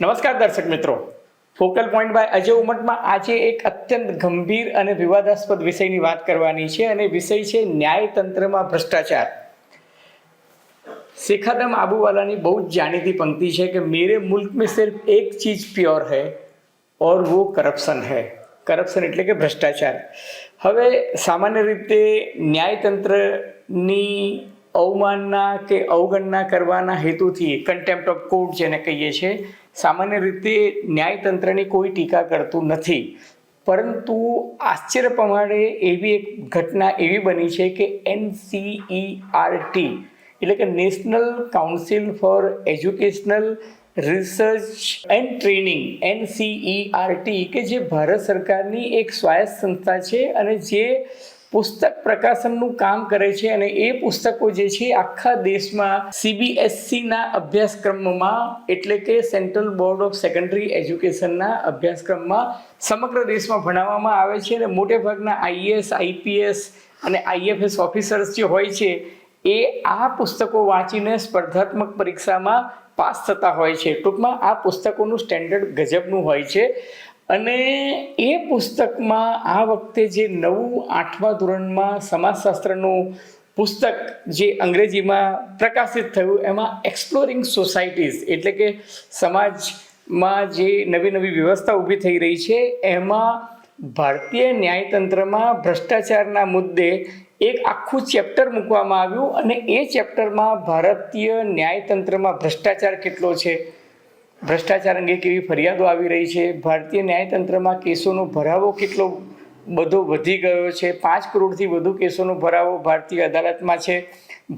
નમસ્કાર દર્શક મિત્રો, ફોકલ પોઈન્ટ બાય અજય ઉમટમાં આજે એક અત્યંત ગંભીર અને વિવાદાસ્પદ વિષયની વાત કરવાની છે અને વિષય છે ન્યાયતંત્રમાં ભ્રષ્ટાચાર। शेख आदम आबूवालाની બહુ જ જાણીતી પંક્તિ છે કે मेरे मुल्क में सिर्फ एक चीज प्योर है और वो करप्शन है। કરપ્શન એટલે કે ભ્રષ્ટાચાર। હવે સામાન્ય રીતે ન્યાયતંત્રની અવમાનના કે અવગણના કરવાના હેતુથી કન્ટેમ્પ્ટ ઓફ કોર્ટ જેને કહીએ છીએ, સામાન્ય રીતે ન્યાયતંત્રની કોઈ ટીકા કરતું નથી, પરંતુ આશ્ચર્ય પ્રમાણે એવી એક ઘટના એવી બની છે કે NCERT એટલે કે national council four educational research and training NCERT કે જે ભારત સરકારની એક સ્વાયત્ત સંસ્થા છે અને જે પુસ્તક પ્રકાશનનું કામ કરે છે અને એ પુસ્તકો જે છે આખા દેશમાં CBSEના અભ્યાસક્રમમાં એટલે કે સેન્ટ્રલ બોર્ડ ઓફ સેકન્ડરી એજ્યુકેશનના અભ્યાસક્રમમાં સમગ્ર દેશમાં ભણાવવામાં આવે છે અને મોટે ભાગના IAS, IPS અને IFS ઓફિસર્સ જે હોય છે એ આ પુસ્તકો વાંચીને સ્પર્ધાત્મક પરીક્ષામાં પાસ થતા હોય છે। ટૂંકમાં આ પુસ્તકોનું સ્ટેન્ડર્ડ ગજબનું હોય છે અને એ પુસ્તકમાં આ વખતે જે નવું 8મા ધોરણમાં સમાજશાસ્ત્રનું પુસ્તક જે અંગ્રેજીમાં પ્રકાશિત થયું એમાં એક્સપ્લોરિંગ સોસાયટીઝ એટલે કે સમાજમાં જે નવી નવી વ્યવસ્થા ઊભી થઈ રહી છે એમાં ભારતીય ન્યાયતંત્રમાં ભ્રષ્ટાચારના મુદ્દે એક આખું ચેપ્ટર મૂકવામાં આવ્યું અને એ ચેપ્ટરમાં ભારતીય ન્યાયતંત્રમાં ભ્રષ્ટાચાર કેટલો છે, ભ્રષ્ટાચાર અંગે કેવી ફરિયાદો આવી રહી છે, ભારતીય ન્યાયતંત્રમાં કેસોનો ભરાવો કેટલો બધો વધી ગયો છે, 5 કરોડથી વધુ કેસોનો ભરાવો ભારતીય અદાલતમાં છે,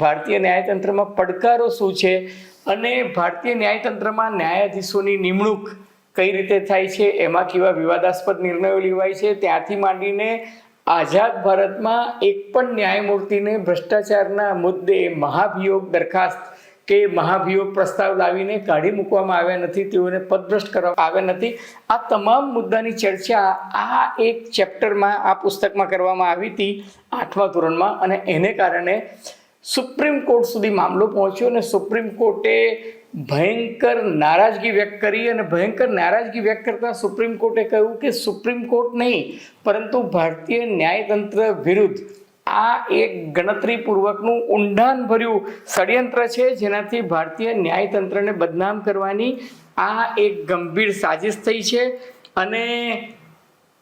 ભારતીય ન્યાયતંત્રમાં પડકારો શું છે અને ભારતીય ન્યાયતંત્રમાં ન્યાયાધીશોની નિમણૂક કઈ રીતે થાય છે, એમાં કેવા વિવાદાસ્પદ નિર્ણયો લેવાય છે, ત્યાંથી માંડીને આઝાદ ભારતમાં એક પણ ન્યાયમૂર્તિને ભ્રષ્ટાચારના મુદ્દે મહાભિયોગ દરખાસ્ત કે મહાભિયોગ પ્રસ્તાવ લાવીને કાઢી મૂકવામાં આવ્યા નથી, તેઓને પદભ્રષ્ટ કરવામાં આવ્યા નથી। આ તમામ મુદ્દાની ચર્ચા આ એક ચેપ્ટરમાં આ પુસ્તકમાં કરવામાં આવી હતી 8મા ધોરણમાં અને એને કારણે સુપ્રીમ કોર્ટ સુધી મામલો પહોંચ્યો અને સુપ્રીમ કોર્ટે ભયંકર નારાજગી વ્યક્ત કરી અને ભયંકર નારાજગી વ્યક્ત કરતા સુપ્રીમ કોર્ટે કહ્યું કે સુપ્રીમ કોર્ટ નહીં પરંતુ ભારતીય ન્યાયતંત્ર વિરુદ્ધ આ એક ગણતરીપૂર્વકનું ઊંડાણભર્યું ષડયંત્ર છે જેનાથી ભારતીય ન્યાયતંત્રને બદનામ કરવાની આ એક ગંભીર સાજિશ થઈ છે અને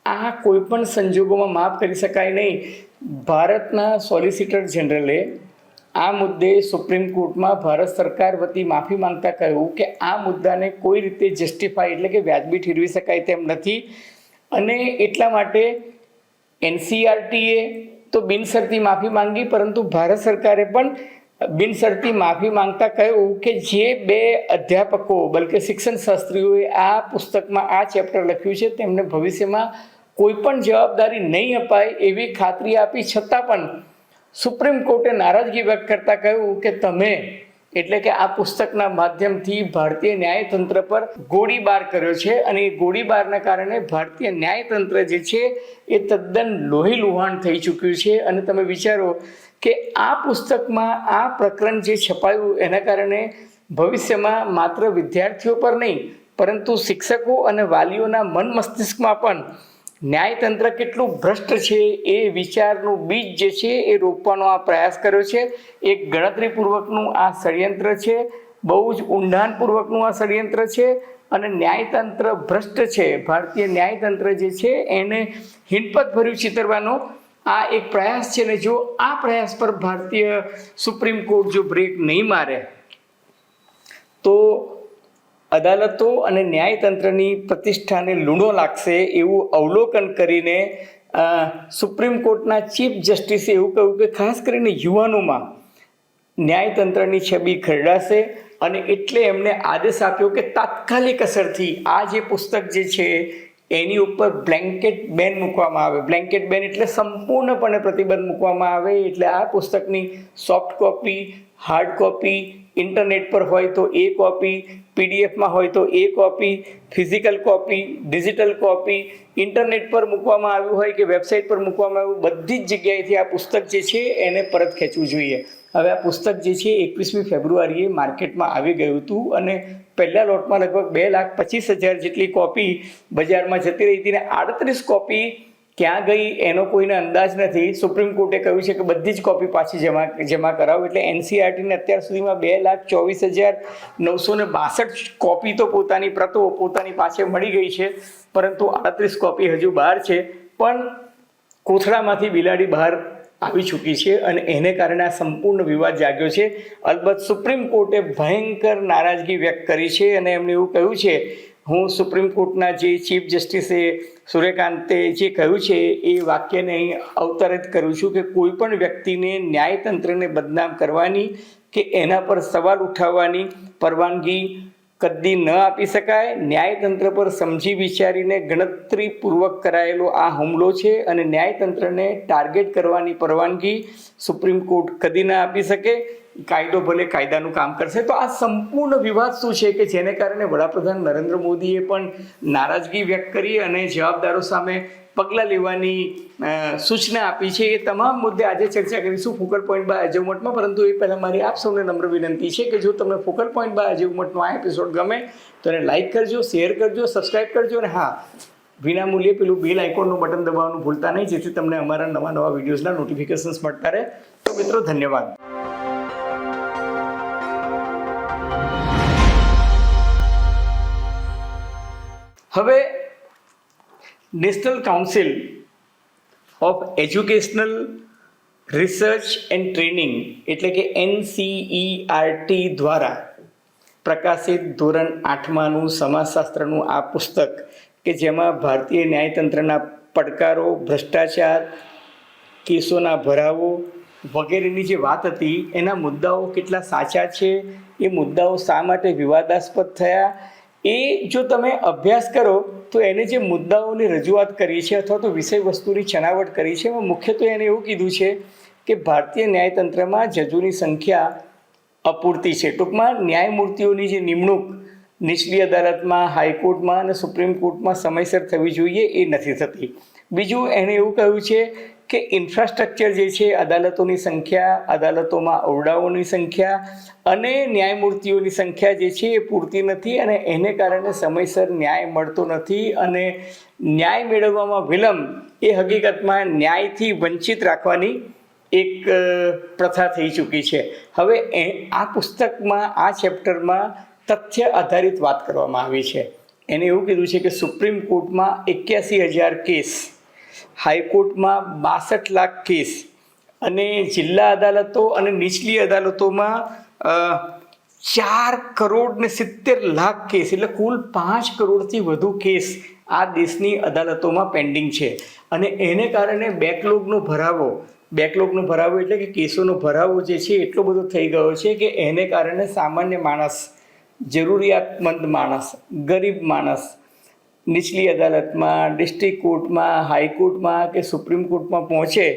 આ કોઈ પણ સંજોગોમાં માફ કરી શકાય નહીં। ભારતના સોલિસિટર જનરલે આ મુદ્દે સુપ્રીમ કોર્ટમાં ભારત સરકાર વતી માફી માંગતા કહ્યું કે આ મુદ્દાને કોઈ રીતે જસ્ટિફાઈ એટલે કે વ્યાજબી ઠેરવી શકાય તેમ નથી અને એટલા માટે NCERTએ તો બિનશરતી માફી માંગી, પરંતુ ભારત સરકારે પણ બિનશરતી માફી માંગતા કહ્યું કે જે 2 અધ્યાપકો બલકે શિક્ષણ શાસ્ત્રીઓએ આ પુસ્તકમાં આ ચેપ્ટર લખ્યું છે તેમને ભવિષ્યમાં કોઈ પણ જવાબદારી નહીં અપાય એવી ખાતરી આપી છતાં પણ સુપ્રીમ કોર્ટે નારાજગી વ્યક્ત કરતા કહ્યું કે તમે એટલે કે આ પુસ્તકના માધ્યમથી ભારતીય ન્યાયતંત્ર પર ગોળીબાર કર્યો છે અને એ ગોળીબારના કારણે ભારતીય ન્યાયતંત્ર જે છે એ તદ્દન લોહી લુહાણ થઈ ચૂક્યું છે અને તમે વિચારો કે આ પુસ્તકમાં આ પ્રકરણ જે છપાયું એના કારણે ભવિષ્યમાં માત્ર વિદ્યાર્થીઓ પર નહીં પરંતુ શિક્ષકો અને વાલીઓના મન મસ્તિષ્કમાં પણ ન્યાયતંત્ર કેટલું ભ્રષ્ટ છે એ વિચારનું બીજ જે છે એ રોપવાનો આ પ્રયાસ કર્યો છે। એક ગણતરીપૂર્વકનું આ ષડયંત્ર છે, બહુ જ ઊંડાણપૂર્વકનું આ ષડયંત્ર છે અને ન્યાયતંત્ર ભ્રષ્ટ છે। ભારતીય ન્યાયતંત્ર જે છે એને હિંડપતભર્યું ચિતરવાનો આ એક પ્રયાસ છે ને જો આ પ્રયાસ પર ભારતીય સુપ્રીમ કોર્ટ જો બ્રેક નહીં મારે તો અદાલતો અને ન્યાયતંત્રની પ્રતિષ્ઠાને લૂણો લાગશે એવું અવલોકન કરીને સુપ્રીમ કોર્ટના ચીફ જસ્ટિસે એવું કહ્યું કે ખાસ કરીને યુવાનોમાં ન્યાયતંત્રની છબી ખરડાશે અને એટલે એમણે આદેશ આપ્યો કે તાત્કાલિક અસરથી આ જે પુસ્તક જે છે એની ઉપર બ્લેન્કેટ બેન મૂકવામાં આવે। બ્લેન્કેટ બેન એટલે સંપૂર્ણપણે પ્રતિબંધ મૂકવામાં આવે, એટલે આ પુસ્તકની soft copy, hard copy, internet પર હોય તો એ કોપી, પીડીએફમાં હોય તો એ copy, physical copy, digital copy, internet પર મૂકવામાં આવ્યું હોય કે વેબસાઇટ પર મૂકવામાં આવ્યું, બધી જ જગ્યાએથી આ પુસ્તક જે છે એને પરત ખેંચવું જોઈએ। હવે આ પુસ્તક જે છે 21મી ફેબ્રુઆરીએ માર્કેટમાં આવી ગયું હતું અને પહેલા લોટમાં લગભગ 2,25,000 જેટલી કોપી બજારમાં જતી રહી હતી ને 38 કોપી ક્યાં ગઈ એનો કોઈને અંદાજ નથી. સુપ્રીમ કોર્ટે કહ્યું છે કે બધી જ કોપી પાછી જમા કરાવો. એટલે એનસીઈઆરટીને અત્યાર સુધીમાં 2,24,962 કોપી તો પોતાની પ્રતો પોતાની પાસે મળી ગઈ છે, પરંતુ 38 કોપી હજુ બહાર છે. પણ કોથળામાંથી બિલાડી બહાર આવી ચૂકી છે અને એને કારણે આ સંપૂર્ણ વિવાદ જાગ્યો છે. અલબત્ત સુપ્રીમ કોર્ટે ભયંકર નારાજગી વ્યક્ત કરી છે અને એમણે એવું કહ્યું છે, હું સુપ્રીમ કોર્ટના જે ચીફ જસ્ટિસે સૂર્યકાંતે જે કહ્યું છે એ વાક્યને અહીં અવતરિત કરું છું કે કોઈ પણ વ્યક્તિને ન્યાયતંત્રને બદનામ કરવાની કે એના પર સવાલ ઉઠાવવાની પરવાનગી કદી ન આપી શકાય. ન્યાયતંત્ર પર સમજી વિચારીને ગણતરીપૂર્વક કરાયેલો આ હુમલો છે અને ન્યાયતંત્રને ટાર્ગેટ કરવાની પરવાનગી સુપ્રીમ કોર્ટ કદી ના આપી શકે. કાયદો ભલે કાયદાનું કામ કરશે. તો આ સંપૂર્ણ વિવાદ શું છે કે જેને કારણે વડાપ્રધાન નરેન્દ્ર મોદીએ પણ નારાજગી વ્યક્ત કરી અને જવાબદારો સામે પગલાં લેવાની સૂચના આપી છે. એ તમામ મુદ્દે આજે ચર્ચા કરીશું ફોકલ પોઈન્ટ બાય અજય ઉમટમાં. પરંતુ એ પહેલાં મારી આપ સૌને નમ્ર વિનંતી છે કે જો તમને ફોકલ પોઈન્ટ બાય અજય ઉમટનો આ એપિસોડ ગમે તો એને લાઇક કરજો, શેર કરજો, સબસ્ક્રાઈબ કરજો અને હા, વિના મૂલ્યે પેલું બેલ આઇકોનનું બટન દબાવવાનું ભૂલતા નહીં, જેથી તમને અમારા નવા વિડીયોઝના નોટિફિકેશન્સ મળતા રહે. તો મિત્રો, ધન્યવાદ. હવે national council of educational research and training એટલે કે NCERT દ્વારા પ્રકાશિત ધોરણ 8માનું સમાજશાસ્ત્રનું આ પુસ્તક કે જેમાં ભારતીય ન્યાયતંત્રના પડકારો, ભ્રષ્ટાચાર, કેસોના ભરાવો વગેરેની જે વાત હતી એના મુદ્દાઓ કેટલા સાચા છે, એ મુદ્દાઓ શા માટે વિવાદાસ્પદ થયા, એ જો તમે અભ્યાસ કરો તો એને જે મુદ્દાઓની રજૂઆત કરી છે અથવા તો વિષય વસ્તુની છણાવટ કરી છે એમાં મુખ્યત્વે એને એવું કીધું છે કે ભારતીય ન્યાયતંત્રમાં જજોની સંખ્યા અપૂરતી છે. ટૂંકમાં ન્યાયમૂર્તિઓની જે નિમણૂક નીચલી અદાલતમાં, હાઈકોર્ટમાં અને સુપ્રીમ કોર્ટમાં સમયસર થવી જોઈએ એ નથી થતી. બીજું એણે એવું કહ્યું છે કે ઇન્ફ્રાસ્ટ્રક્ચર જે છે, અદાલતોની સંખ્યા, અદાલતોમાં ઓરડાઓની સંખ્યા અને ન્યાયમૂર્તિઓની સંખ્યા જે છે એ પૂરતી નથી અને એને કારણે સમયસર ન્યાય મળતો નથી અને ન્યાય મેળવવામાં વિલંબ એ હકીકતમાં ન્યાયથી વંચિત રાખવાની એક પ્રથા થઈ ચૂકી છે. હવે આ પુસ્તકમાં, આ ચેપ્ટરમાં તથ્ય આધારિત વાત કરવામાં આવી છે. એને એવું કીધું છે કે સુપ્રીમ કોર્ટમાં 81,000 કેસ, હાઈકોર્ટમાં 62 લાખ કેસ અને જિલ્લા અદાલતો અને નીચલી અદાલતોમાં 4,70,00,000 કેસ, એટલે કુલ 5 કરોડથી વધુ કેસ આ દેશની અદાલતોમાં પેન્ડિંગ છે. અને એને કારણે બેકલોગનો ભરાવો એટલે કે કેસોનો ભરાવો જે છે એટલો બધો થઈ ગયો છે કે એને કારણે સામાન્ય માણસ, જરૂરિયાતમંદ માણસ, ગરીબ માણસ નીચલી અદાલતમાં, ડિસ્ટ્રિક્ટ કોર્ટમાં, હાઈકોર્ટમાં કે સુપ્રીમ કોર્ટમાં પહોંચે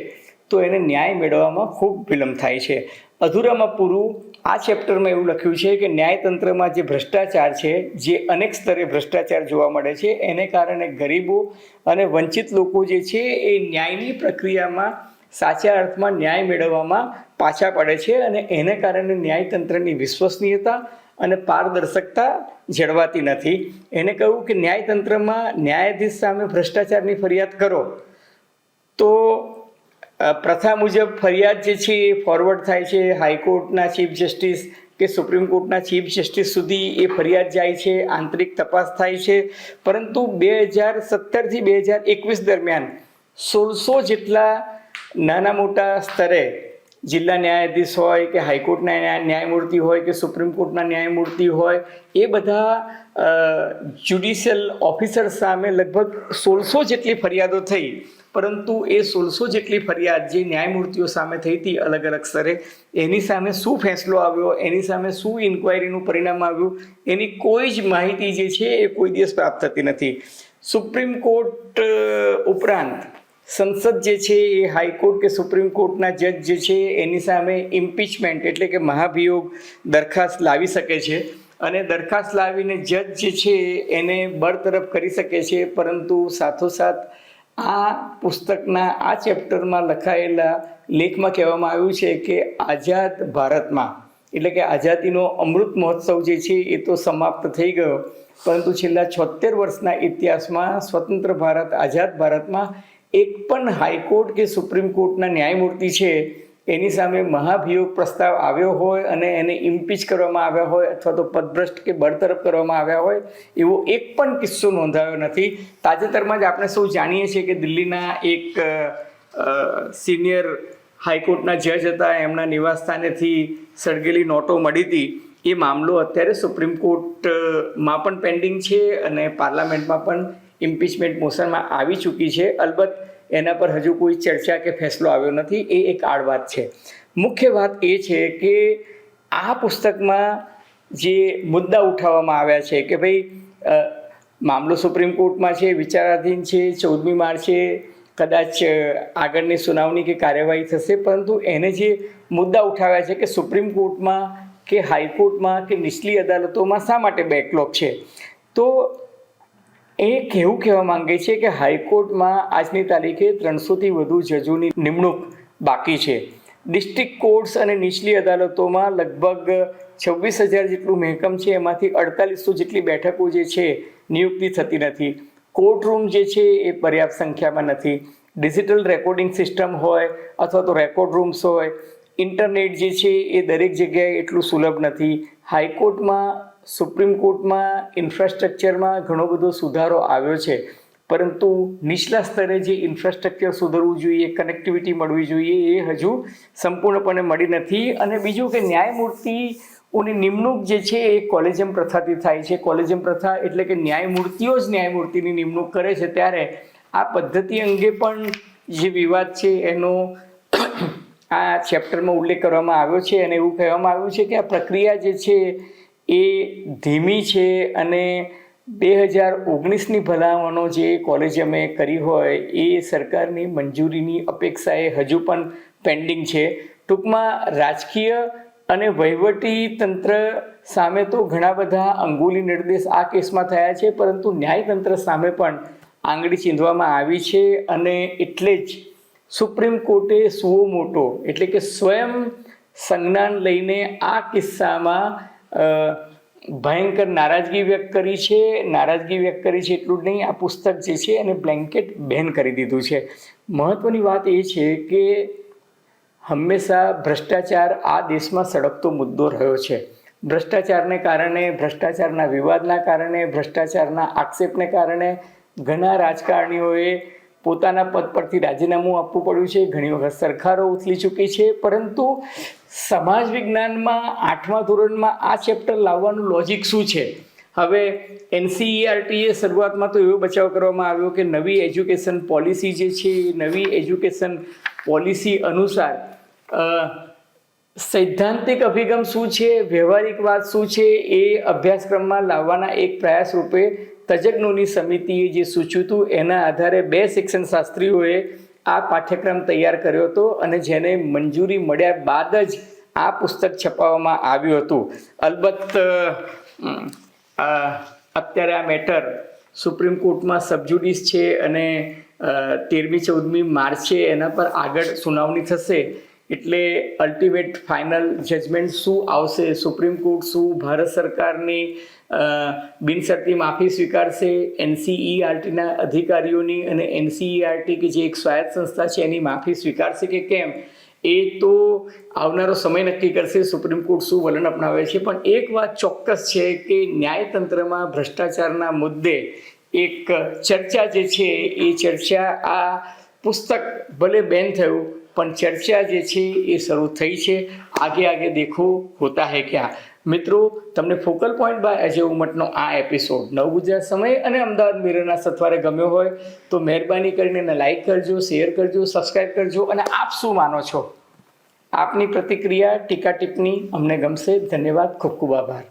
તો એને ન્યાય મેળવવામાં ખૂબ વિલંબ થાય છે. અધૂરામાં પૂરું આ ચેપ્ટરમાં એવું લખ્યું છે કે ન્યાયતંત્રમાં જે ભ્રષ્ટાચાર છે, જે અનેક સ્તરે ભ્રષ્ટાચાર જોવા મળે છે, એને કારણે ગરીબો અને વંચિત લોકો જે છે એ ન્યાયની પ્રક્રિયામાં સાચા અર્થમાં ન્યાય મેળવવામાં પાછા પડે છે અને એને કારણે ન્યાયતંત્રની વિશ્વસનીયતા અને પારદર્શકતા જળવાતી નથી. એને કહ્યું કે ન્યાયતંત્રમાં ન્યાયાધીશ સામે ભ્રષ્ટાચારની ફરિયાદ કરો તો પ્રથા મુજબ ફરિયાદ જે છે એ ફોરવર્ડ થાય છે હાઈકોર્ટના ચીફ જસ્ટિસ કે સુપ્રીમ કોર્ટના ચીફ જસ્ટિસ સુધી એ ફરિયાદ જાય છે, આંતરિક તપાસ થાય છે. પરંતુ 2017થી 2021 દરમિયાન 1600 જેટલા નાના મોટા સ્તરે જિલ્લા ન્યાયાધીશ હોય કે હાઈકોર્ટના ન્યાયમૂર્તિ હોય કે સુપ્રીમ કોર્ટના ન્યાયમૂર્તિ હોય, એ બધા જ્યુડિશિયલ ઓફિસર સામે લગભગ 1600 જેટલી ફરિયાદો થઈ. પરંતુ એ 1600 જેટલી ફરિયાદ જે ન્યાયમૂર્તિઓ સામે થઈ હતી અલગ અલગ સ્તરે, એની સામે શું ફેંસલો આવ્યો, એની સામે શું ઇન્ક્વાયરીનું પરિણામ આવ્યું, એની કોઈ જ માહિતી જે છે એ કોઈ દિવસ પ્રાપ્ત થતી નથી. સુપ્રીમ કોર્ટ ઉપરાંત સંસદ જે છે એ હાઈકોર્ટ કે સુપ્રીમ કોર્ટના જજ જે છે એની સામે ઇમ્પીચમેન્ટ એટલે કે મહાભિયોગ દરખાસ્ત લાવી શકે છે અને દરખાસ્ત લાવીને જજ જે છે એને બરતરફ કરી શકે છે. પરંતુ સાથોસાથ આ પુસ્તકના આ ચેપ્ટરમાં લખાયેલા લેખમાં કહેવામાં આવ્યું છે કે આઝાદ ભારતમાં એટલે કે આઝાદીનો અમૃત મહોત્સવ જે છે એ તો સમાપ્ત થઈ ગયો, પરંતુ છેલ્લા 76 વર્ષના ઇતિહાસમાં સ્વતંત્ર ભારત, આઝાદ ભારતમાં એક પણ હાઈકોર્ટ કે સુપ્રીમ કોર્ટના ન્યાયમૂર્તિ છે એની સામે મહાભિયોગ પ્રસ્તાવ આવ્યો હોય અને એને ઇમ્પીચ કરવામાં આવ્યા હોય અથવા તો પદભ્રષ્ટ કે બરતરફ કરવામાં આવ્યા હોય એવો એક પણ કિસ્સો નોંધાયો નથી. તાજેતરમાં જ આપણે સૌ જાણીએ છીએ કે દિલ્હીના એક સિનિયર હાઈકોર્ટના જજ હતા, એમના નિવાસસ્થાનેથી સળગેલી નોટો મળી હતી. એ મામલો અત્યારે સુપ્રીમ કોર્ટમાં પણ પેન્ડિંગ છે અને પાર્લામેન્ટમાં પણ ઇમ્પીચમેન્ટ મોશનમાં આવી ચૂકી છે. અલબત્ત એના પર હજુ કોઈ ચર્ચા કે ફેસલો આવ્યો નથી. એ એક આડ વાત છે. મુખ્ય વાત એ છે કે આ પુસ્તકમાં જે મુદ્દા ઉઠાવવામાં આવ્યા છે કે ભાઈ મામલો સુપ્રીમ કોર્ટમાં છે, વિચારાધીન છે, 14મી માર્ચે કદાચ આગળની સુનાવણી કે કાર્યવાહી થશે, પરંતુ એને જે મુદ્દા ઉઠાવ્યા છે કે સુપ્રીમ કોર્ટમાં કે હાઈકોર્ટમાં કે નીચલી અદાલતોમાં શા માટે બેકલોગ છે, તો એ કેવું કહેવા માંગે છે કે હાઈકોર્ટમાં આજની તારીખે 300થી વધુ જજોની નિમણૂક બાકી છે. ડિસ્ટ્રિક્ટ કોર્ટ્સ અને નીચલી અદાલતોમાં લગભગ 26,000 જેટલું મહેકમ છે, એમાંથી 4800 જેટલી બેઠકો જે છે નિયુક્તિ થતી નથી. કોર્ટરૂમ જે છે એ પર્યાપ્ત સંખ્યામાં નથી. ડિજિટલ રેકોર્ડિંગ સિસ્ટમ હોય અથવા તો રેકોર્ડ રૂમ્સ હોય, ઇન્ટરનેટ જે છે એ દરેક જગ્યાએ એટલું સુલભ નથી. હાઈકોર્ટમાં, સુપ્રીમ કોર્ટમાં ઇન્ફ્રાસ્ટ્રક્ચરમાં ઘણો બધો સુધારો આવ્યો છે, પરંતુ નીચલા સ્તરે જે ઇન્ફ્રાસ્ટ્રક્ચર સુધરવું જોઈએ, કનેક્ટિવિટી મળવી જોઈએ, એ હજુ સંપૂર્ણપણે મળી નથી. અને બીજું કે ન્યાયમૂર્તિઓની નિમણૂક જે છે એ કોલેજિયમ પ્રથાથી થાય છે. કોલેજિયમ પ્રથા એટલે કે ન્યાયમૂર્તિઓ જ ન્યાયમૂર્તિની નિમણૂક કરે છે. ત્યારે આ પદ્ધતિ અંગે પણ જે વિવાદ છે એનો આ ચેપ્ટરમાં ઉલ્લેખ કરવામાં આવ્યો છે અને એવું કહેવામાં આવ્યું છે કે આ પ્રક્રિયા જે છે એ ધીમી છે અને 2019ની ભલામણો જે કોલેજિયમે કરી હોય એ સરકારની મંજૂરીની અપેક્ષાએ હજુ પણ પેન્ડિંગ છે. ટૂંકમાં રાજકીય અને વહીવટી તંત્ર સામે તો ઘણા બધા અંગુલી નિર્દેશ આ કેસમાં થયા છે, પરંતુ ન્યાયતંત્ર સામે પણ આંગળી ચીંધવામાં આવી છે. અને એટલે જ સુપ્રીમ કોર્ટે સુઓ મોટો એટલે કે સ્વયં સંજ્ઞાન લઈને આ કિસ્સામાં ભયંકર નારાજગી વ્યક્ત કરી છે. નારાજગી વ્યક્ત કરી છે એટલું જ નહીં, આ પુસ્તક જે છે એને બ્લેન્કેટ બેન કરી દીધું છે. મહત્ત્વની વાત એ છે કે હંમેશા ભ્રષ્ટાચાર આ દેશમાં સળગતો મુદ્દો રહ્યો છે. ભ્રષ્ટાચારને કારણે, ભ્રષ્ટાચારના વિવાદના કારણે, ભ્રષ્ટાચારના આક્ષેપને કારણે ઘણા રાજકારણીઓએ પોતાના પદ પરથી રાજીનામું આપવું પડ્યું છે. ઘણી વખત સરકારો ઉથલી ચૂકી છે. પરંતુ સમાજ વિજ્ઞાનમાં 8મા ધોરણમાં આ ચેપ્ટર લાવવાનું લોજિક શું છે? હવે NCERTએ શરૂઆતમાં તો એવો બચાવ કરવામાં આવ્યો કે નવી એજ્યુકેશન પોલિસી જે છે, નવી એજ્યુકેશન પોલિસી અનુસાર સૈદ્ધાંતિક અભિગમ શું છે, વ્યવહારિક વાત શું છે, એ અભ્યાસક્રમમાં લાવવાના એક પ્રયાસ રૂપે તજજ્ઞોની સમિતિએ જે સૂચ્યું હતું એના આધારે 2 શિક્ષણ શાસ્ત્રીઓએ આ પાઠ્યક્રમ તૈયાર કર્યો હતો અને જેને મંજૂરી મળ્યા બાદ જ આ પુસ્તક છપાવવામાં આવ્યું હતું. અલબત્ત અત્યારે આ મેટર સુપ્રીમ કોર્ટમાં સબજુડિસ છે અને 13મી 14મી માર્ચે એના પર આગળ સુનાવણી થશે. એટલે અલ્ટિમેટ ફાઇનલ જજમેન્ટ શું આવશે, સુપ્રીમ કોર્ટ શું ભારત સરકારની બિનશરતી માફી સ્વીકારશે, NCERTના અધિકારીઓની અને NCERT કે જે એક સ્વાયત્ત સંસ્થા છે એની માફી સ્વીકારશે કે કેમ, એ તો આવનારો સમય નક્કી કરશે. સુપ્રીમ કોર્ટ શું વલણ અપનાવે છે. પણ એક વાત ચોક્કસ છે કે ન્યાયતંત્રમાં ભ્રષ્ટાચારના મુદ્દે એક ચર્ચા જે છે એ ચર્ચા આ પુસ્તક ભલે બેન થયું પણ ચર્ચા જે છે એ શરૂ થઈ છે. આગે આગે દેખો હોતા હૈ ક્યાં. મિત્રો, તમને ફોકલ પોઈન્ટ બાય અજય ઉમટનો આ એપિસોડ નવ ગુજરાત સમય અને અમદાવાદ મિરરના સથવારે ગમ્યો હોય તો મહેરબાની કરીને એને લાઇક કરજો, શેર કરજો, સબસ્ક્રાઈબ કરજો. અને આપ શું માનો છો? આપની પ્રતિક્રિયા, ટીકા ટિપ્પણી અમને ગમશે. ધન્યવાદ. ખૂબ ખૂબ આભાર.